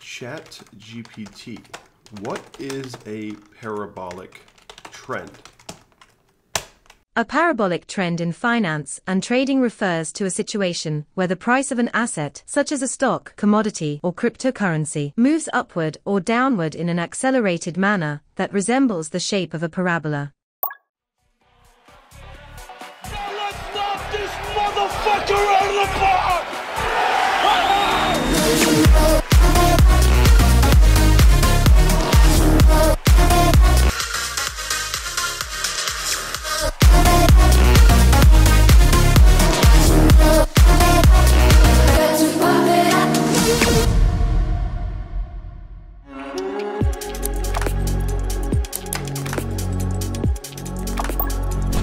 ChatGPT, what is a parabolic trend? A parabolic trend in finance and trading refers to a situation where the price of an asset, such as a stock, commodity, or cryptocurrency, moves upward or downward in an accelerated manner that resembles the shape of a parabola. Now let's knock this motherfucker out of the park!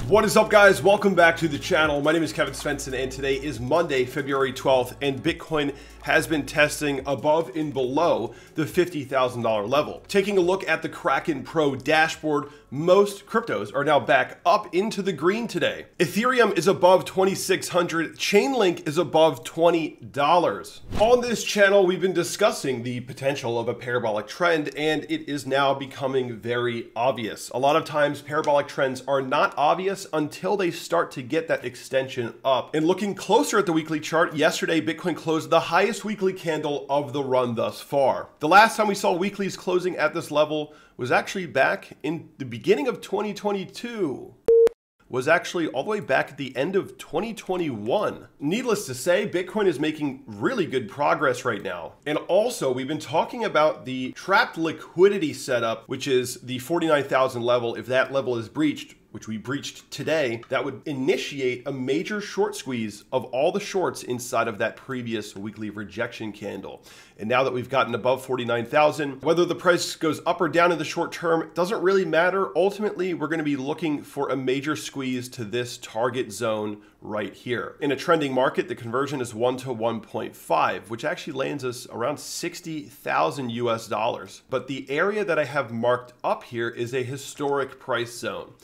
What is up, guys? Welcome back to the channel. My name is Kevin Svenson, and today is Monday, February 12th, and Bitcoin has been testing above and below the $50,000 level. Taking a look at the Kraken Pro dashboard, most cryptos are now back up into the green today. Ethereum is above 2,600, Chainlink is above $20. On this channel, we've been discussing the potential of a parabolic trend, and it is now becoming very obvious. A lot of times, parabolic trends are not obvious until they start to get that extension up. And looking closer at the weekly chart, yesterday Bitcoin closed the highest weekly candle of the run thus far. The last time we saw weeklies closing at this level was actually back in the beginning of 2022. Was actually all the way back at the end of 2021. Needless to say, Bitcoin is making really good progress right now. And also, we've been talking about the trapped liquidity setup, which is the 49,000 level. If that level is breached, which we breached today, that would initiate a major short squeeze of all the shorts inside of that previous weekly rejection candle. And now that we've gotten above 49,000, whether the price goes up or down in the short term doesn't really matter. Ultimately, we're going to be looking for a major squeeze to this target zone right here. In a trending market, the conversion is 1 to 1.5, which actually lands us around 60,000 US dollars. But the area that I have marked up here is a historic price zone.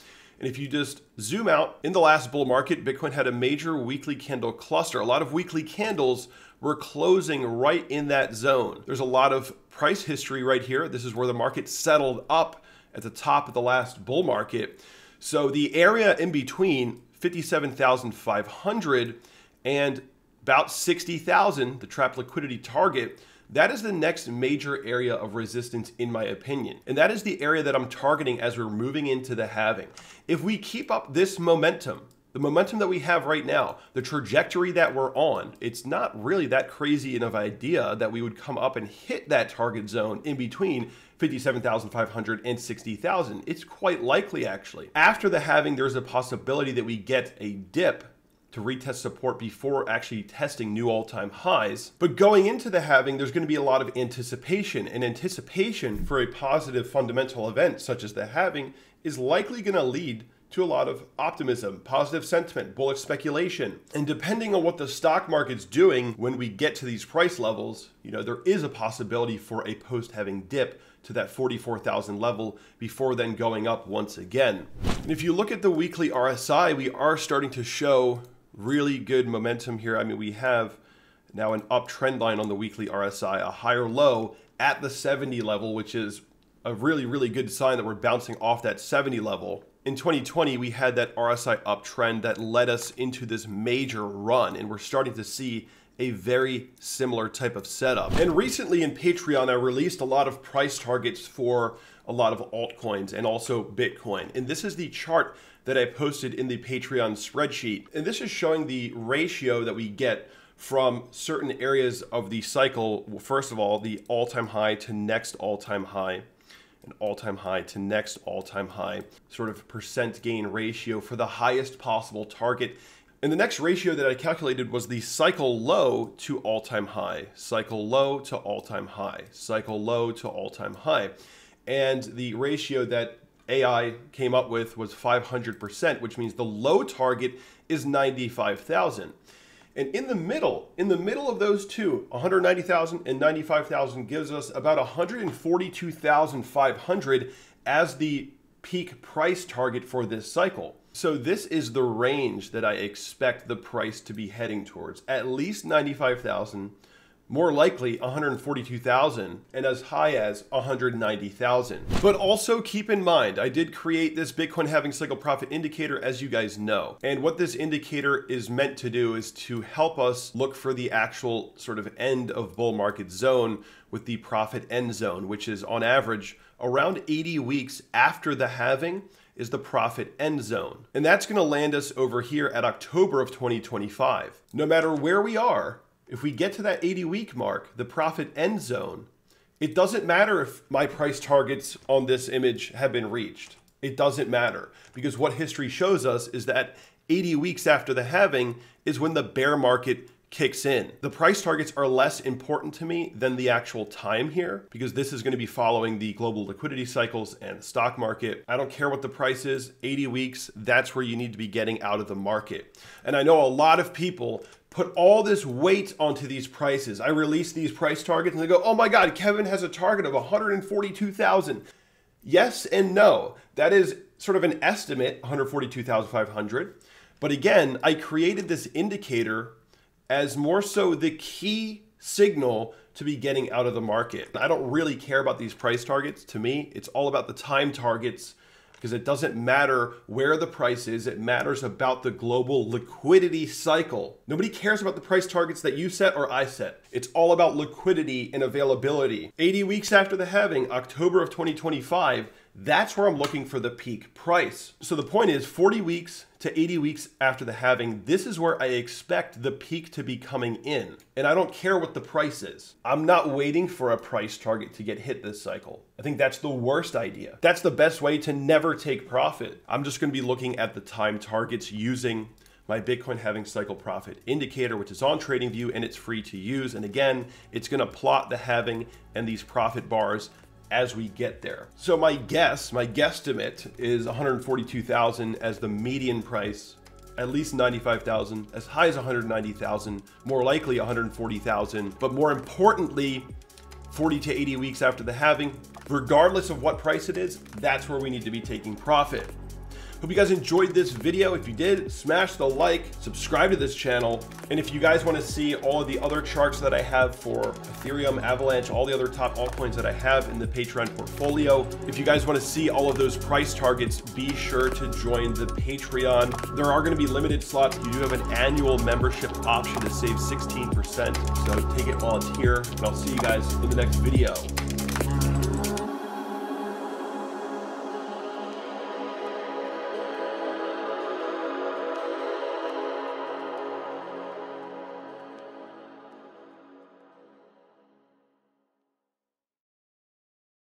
And if you just zoom out, in the last bull market, Bitcoin had a major weekly candle cluster. A lot of weekly candles were closing right in that zone. There's a lot of price history right here. This is where the market settled up at the top of the last bull market. So the area in between 57,500 and about 60,000, the trapped liquidity target, that is the next major area of resistance in my opinion. And that is the area that I'm targeting as we're moving into the halving. If we keep up this momentum, the momentum that we have right now, the trajectory that we're on, it's not really that crazy of an idea that we would come up and hit that target zone in between 57,500 and 60,000. It's quite likely actually. After the halving, there's a possibility that we get a dip to retest support before actually testing new all-time highs. But going into the halving, there's going to be a lot of anticipation, and anticipation for a positive fundamental event such as the halving is likely going to lead to a lot of optimism, positive sentiment, bullish speculation. And depending on what the stock market's doing when we get to these price levels, there is a possibility for a post-halving dip to that 44,000 level before then going up once again. And if you look at the weekly RSI, we are starting to show really good momentum here. I mean, we have now an uptrend line on the weekly RSI, a higher low at the 70 level, which is a really, really good sign that we're bouncing off that 70 level. In 2020, we had that RSI uptrend that led us into this major run, and we're starting to see a very similar type of setup. And recently in Patreon, I released a lot of price targets for a lot of altcoins and also Bitcoin. And this is the chart that I posted in the Patreon spreadsheet. And this is showing the ratio that we get from certain areas of the cycle. Well, first of all, the all-time high to next all-time high, and all-time high to next all-time high, sort of percent gain ratio for the highest possible target. And the next ratio that I calculated was the cycle low to all-time high, cycle low to all-time high, cycle low to all-time high. And the ratio that AI came up with was 500%, which means the low target is 95,000. And in the middle of those two, 190,000 and 95,000 gives us about 142,500 as the peak price target for this cycle. So this is the range that I expect the price to be heading towards, at least 95,000, more likely 142,000, and as high as 190,000. But also keep in mind, I did create this Bitcoin halving cycle profit indicator, as you guys know. And what this indicator is meant to do is to help us look for the actual sort of end of bull market zone with the profit end zone, which is on average around 80 weeks after the halving is the profit end zone. And that's going to land us over here at October of 2025. No matter where we are, if we get to that 80-week mark, the profit end zone, it doesn't matter if my price targets on this image have been reached. It doesn't matter, because what history shows us is that 80 weeks after the halving is when the bear market kicks in. The price targets are less important to me than the actual time here, because this is going to be following the global liquidity cycles and the stock market. I don't care what the price is, 80 weeks, that's where you need to be getting out of the market. And I know a lot of people put all this weight onto these prices. I release these price targets and they go, oh my God, Kevin has a target of 142,000. Yes and no. That is sort of an estimate, 142,500. But again, I created this indicator as more so the key signal to be getting out of the market. I don't really care about these price targets. To me, it's all about the time targets, because it doesn't matter where the price is. It matters about the global liquidity cycle. Nobody cares about the price targets that you set or I set. It's all about liquidity and availability. 80 weeks after the halving, October of 2025, that's where I'm looking for the peak price. So the point is 40 weeks to 80 weeks after the halving, this is where I expect the peak to be coming in. And I don't care what the price is. I'm not waiting for a price target to get hit this cycle. I think that's the worst idea. That's the best way to never take profit. I'm just going to be looking at the time targets using my Bitcoin halving cycle profit indicator, which is on TradingView and it's free to use. And again, it's going to plot the halving and these profit bars as we get there. So my guesstimate is 142,000 as the median price, at least 95,000, as high as 190,000, more likely 140,000, but more importantly, 40 to 80 weeks after the halving, regardless of what price it is, that's where we need to be taking profit. Hope you guys enjoyed this video. If you did, smash the like, subscribe to this channel. And if you guys want to see all of the other charts that I have for Ethereum, Avalanche, all the other top altcoins that I have in the Patreon portfolio, if you guys want to see all of those price targets, be sure to join the Patreon. There are going to be limited slots. You do have an annual membership option to save 16%. So take it while it's here, and I'll see you guys in the next video.